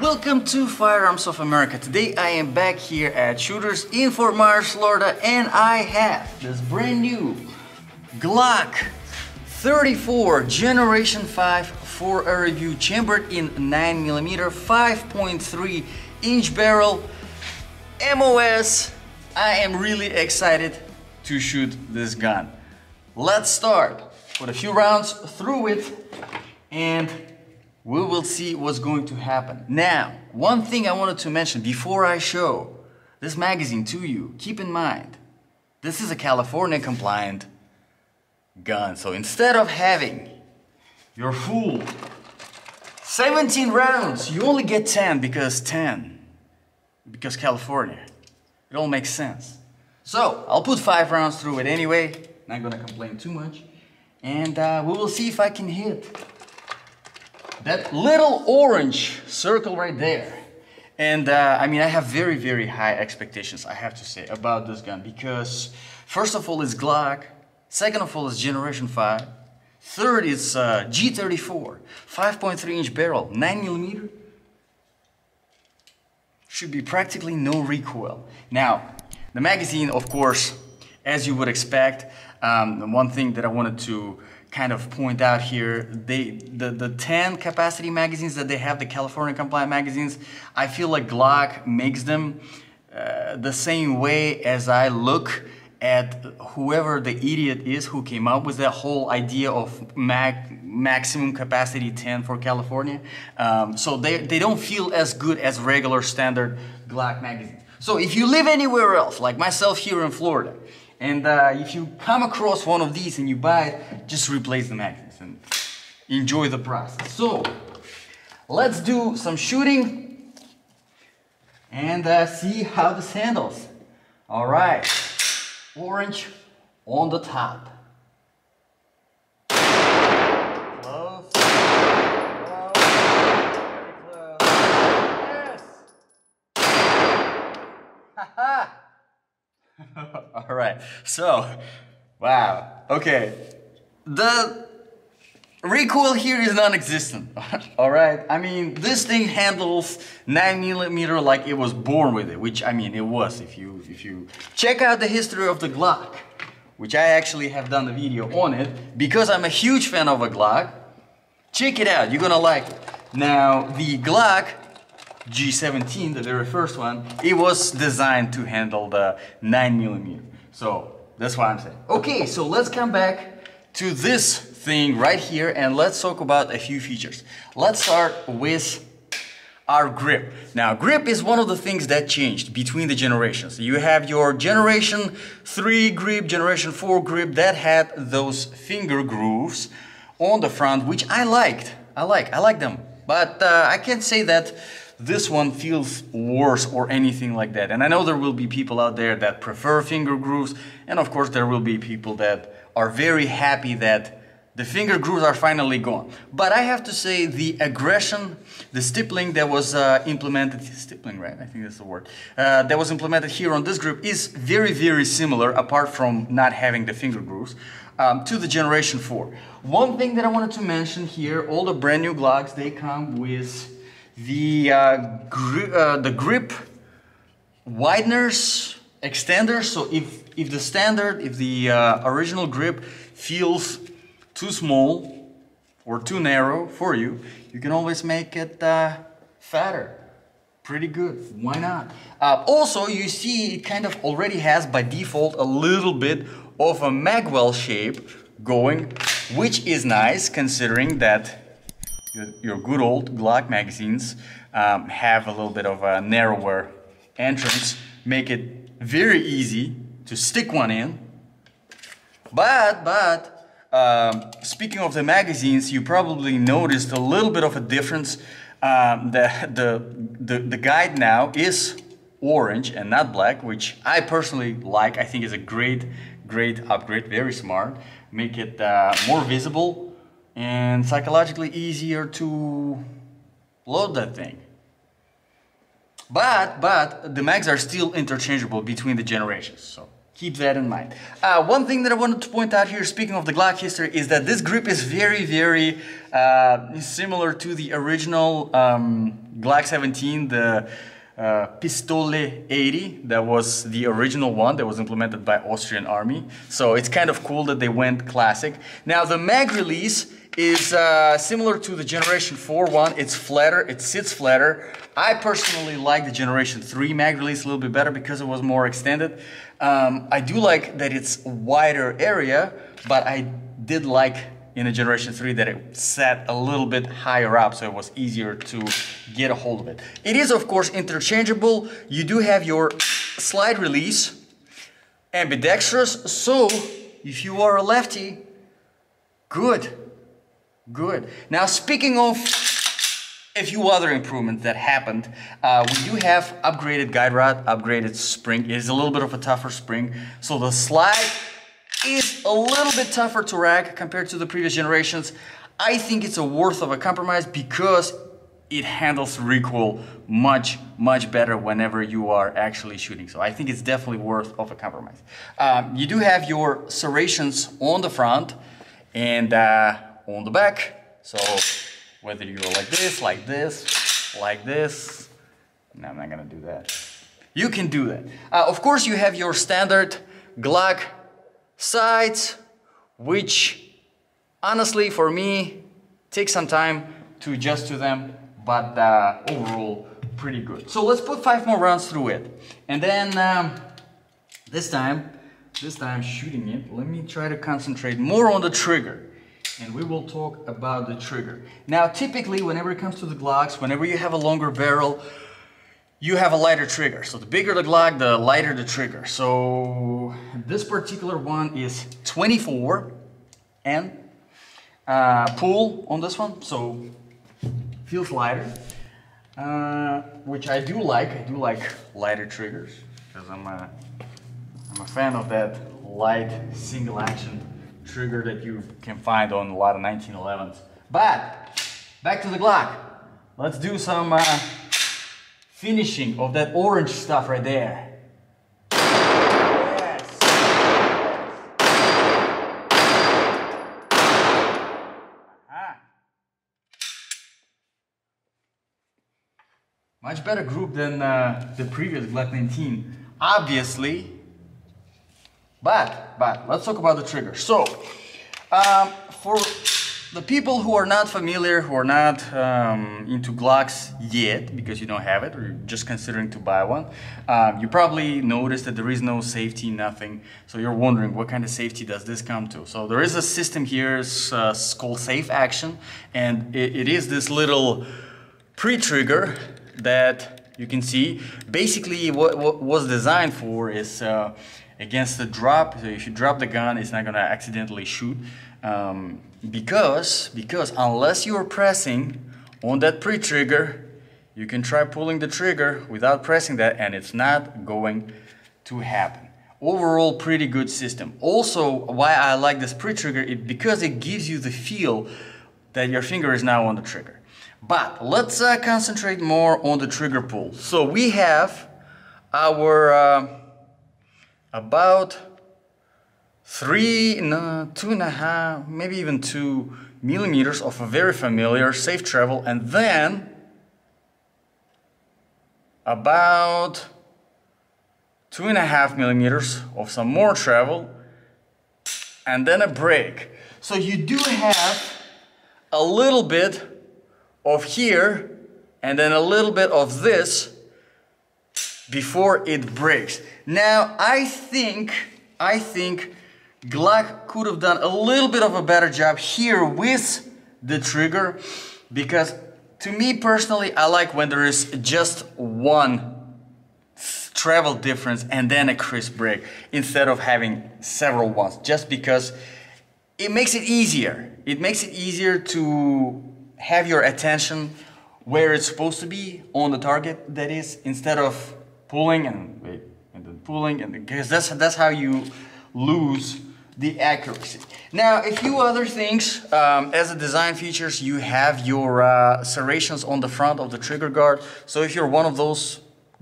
Welcome to Firearms of America. Today I am back here at Shooters in Fort Myers, Florida, and I have this brand new Glock 34 Generation 5 for a review, chambered in 9mm, 5.3 inch barrel, MOS. I am really excited to shoot this gun. Let's start. Put a few rounds through it and we will see what's going to happen. Now, one thing I wanted to mention before I show this magazine to you, keep in mind, this is a California compliant gun. So instead of having your full 17 rounds, you only get 10 because California. It all makes sense. So I'll put 5 rounds through it anyway, not gonna complain too much. And we will see if I can hit that little orange circle right there. And I mean, I have very, very high expectations, I have to say, about this gun, because first of all, it's Glock. Second of all, it's Generation 5. Third, it's G34, 5.3 inch barrel, 9mm. Should be practically no recoil. Now, the magazine, of course, as you would expect, one thing that I wanted to kind of point out here, the 10 capacity magazines that they have, the California compliant magazines, I feel like Glock makes them the same way as I look at whoever the idiot is who came up with that whole idea of maximum capacity 10 for California. So they don't feel as good as regular standard Glock magazines. So if you live anywhere else, like myself here in Florida, and if you come across one of these and you buy it, just replace the magazines and enjoy the process. So let's do some shooting and see how this handles. All right, orange on the top. Close, close, very close. Yes! Haha! All right, so, wow, okay, the recoil here is non-existent. All right, I mean, this thing handles 9mm like it was born with it, which, I mean, it was. If you check out the history of the Glock, which I actually have done a video on it, because I'm a huge fan of a Glock, check it out, you're gonna like it. Now, the Glock G17, the very first one, it was designed to handle the 9mm. So that's what I'm saying. Okay, so let's come back to this thing right here and let's talk about a few features. Let's start with our grip. Now, grip is one of the things that changed between the generations. You have your Generation 3 grip, Generation 4 grip that had those finger grooves on the front, which I liked. I like them. But I can't say that this one feels worse or anything like that. And I know there will be people out there that prefer finger grooves, and of course there will be people that are very happy that the finger grooves are finally gone. But I have to say the aggression, the stippling that was implemented, stippling, right? I think that's the word, that was implemented here on this grip is very, very similar, apart from not having the finger grooves, to the Generation 4. One thing that I wanted to mention here, all the brand new Glocks, they come with the grip wideners, extenders. So if the original grip feels too small or too narrow for you, you can always make it fatter. Pretty good, why not? Also, you see it kind of already has by default a little bit of a magwell shape going, which is nice considering that your good old Glock magazines have a little bit of a narrower entrance, make it very easy to stick one in. But speaking of the magazines, you probably noticed a little bit of a difference. The guide now is orange and not black, which I personally like. I think is a great upgrade, very smart. Make it more visible and psychologically easier to load that thing. But the mags are still interchangeable between the generations, so keep that in mind. One thing that I wanted to point out here, speaking of the Glock history, is that this grip is very, very similar to the original Glock 17, the Pistole 80, that was the original one that was implemented by Austrian Army. So it's kind of cool that they went classic. Now the mag release is similar to the Generation 4 one. It's flatter, it sits flatter. I personally like the Generation 3 mag release a little bit better because it was more extended. I do like that it's a wider area, but I did like in a Generation 3 that it sat a little bit higher up, so it was easier to get a hold of it. It is of course interchangeable. You do have your slide release, ambidextrous, so if you are a lefty, good. Now speaking of a few other improvements that happened, we do have upgraded guide rod, upgraded spring. It is a little bit of a tougher spring, so the slide is a little bit tougher to rack compared to the previous generations. I think it's a worth of a compromise because it handles recoil much better whenever you are actually shooting. So I think it's definitely worth of a compromise. You do have your serrations on the front and on the back. So whether you're like this, like this, no, I'm not gonna do that. You can do that. Of course, you have your standard Glock sides, which honestly for me takes some time to adjust to them, but overall pretty good. So let's put 5 more rounds through it, and then this time shooting it, let me try to concentrate more on the trigger, and we will talk about the trigger. Now typically whenever it comes to the Glocks, whenever you have a longer barrel, you have a lighter trigger. So the bigger the Glock, the lighter the trigger. So this particular one is 24 and pull on this one, so feels lighter, which I do like. I do like lighter triggers because I'm a fan of that light single action trigger that you can find on a lot of 1911s. But back to the Glock. Let's do some finishing of that orange stuff right there. Yes. Aha. Much better group than the previous Glock 19, obviously. But let's talk about the trigger. So, for the people who are not familiar, who are not into Glocks yet, because you don't have it, or you're just considering to buy one, you probably noticed that there is no safety, nothing. So you're wondering, what kind of safety does this come to? So there is a system here, it's called Safe Action, and it is this little pre-trigger that you can see. Basically, what was designed for is against the drop. So if you drop the gun, it's not gonna accidentally shoot. Because unless you are pressing on that pre-trigger, you can try pulling the trigger without pressing that and it's not going to happen. Overall, pretty good system. Also, why I like this pre-trigger is because it gives you the feel that your finger is now on the trigger. But let's concentrate more on the trigger pull. So we have our about 2.5, maybe even 2 millimeters of a very familiar safe travel, and then about 2.5 millimeters of some more travel, and then a break. So you do have a little bit of here and then a little bit of this before it breaks. Now I think Glock could have done a little bit of a better job here with the trigger, because to me personally, I like when there is just one travel difference and then a crisp break instead of having several ones, just because it makes it easier. It makes it easier to have your attention where it's supposed to be on the target, that is, instead of pulling and wait and then pulling, and because that's how you lose the accuracy. Now a few other things as a design features, you have your serrations on the front of the trigger guard. So if you're one of those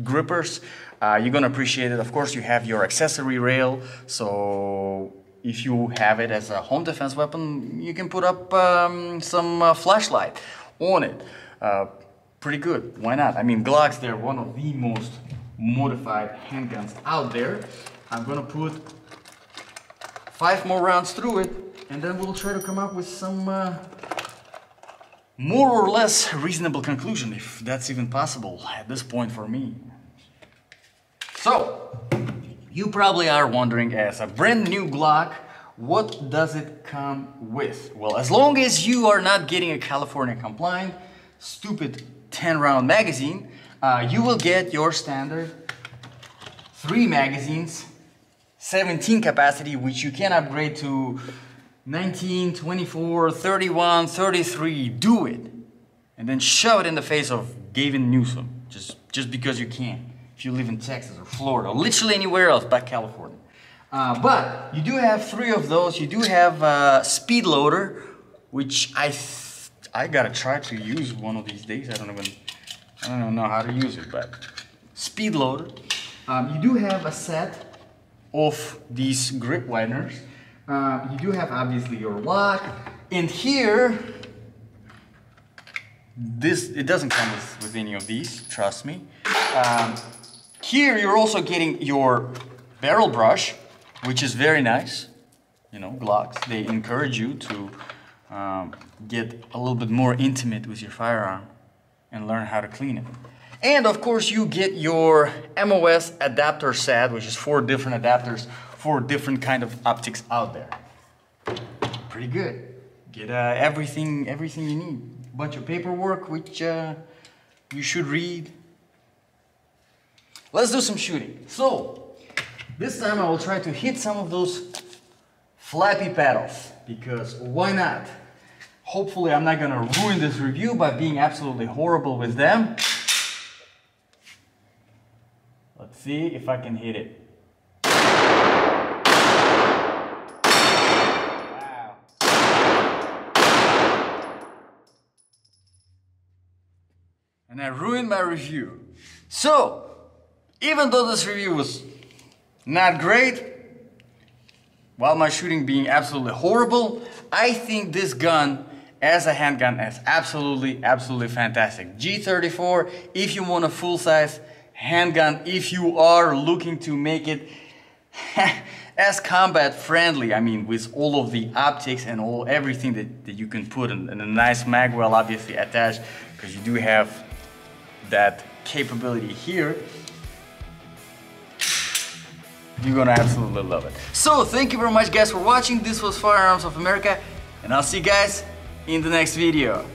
grippers, you're gonna appreciate it. Of course, you have your accessory rail, so if you have it as a home defense weapon, you can put up some flashlight on it. pretty good. Why not? I mean, Glocks, they're one of the most modified handguns out there. I'm gonna put 5 more rounds through it, and then we'll try to come up with some more or less reasonable conclusion, if that's even possible at this point for me. So, you probably are wondering, as a brand new Glock, what does it come with? Well, as long as you are not getting a California compliant, stupid 10-round magazine, you will get your standard 3 magazines, 17 capacity, which you can upgrade to 19, 24, 31, 33, do it. And then shove it in the face of Gavin Newsom, just because you can. If you live in Texas or Florida, or literally anywhere else but California. But you do have 3 of those. You do have a speed loader, which I gotta try to use one of these days. I don't even know how to use it, but speed loader. You do have a set of these grip wideners. You do have obviously your lock, and here it doesn't come with any of these, trust me. Here you're also getting your barrel brush, which is very nice. You know, Glocks, they encourage you to get a little bit more intimate with your firearm and learn how to clean it. And of course you get your MOS adapter set, which is 4 different adapters for different kind of optics out there. Pretty good. Get everything you need. Bunch of paperwork, which you should read. Let's do some shooting. So, this time I will try to hit some of those flappy paddles, because why not? Hopefully I'm not gonna ruin this review by being absolutely horrible with them. Let's see if I can hit it. Wow. And I ruined my review. So, even though this review was not great, while my shooting being absolutely horrible, I think this gun as a handgun is absolutely fantastic. G34, if you want a full-size handgun, if you are looking to make it as combat friendly, I mean, with all of the optics and everything that you can put in, and a nice mag well obviously attached, because you do have that capability here. You're gonna absolutely love it. So thank you very much guys for watching. This was Firearms of America, and I'll see you guys in the next video.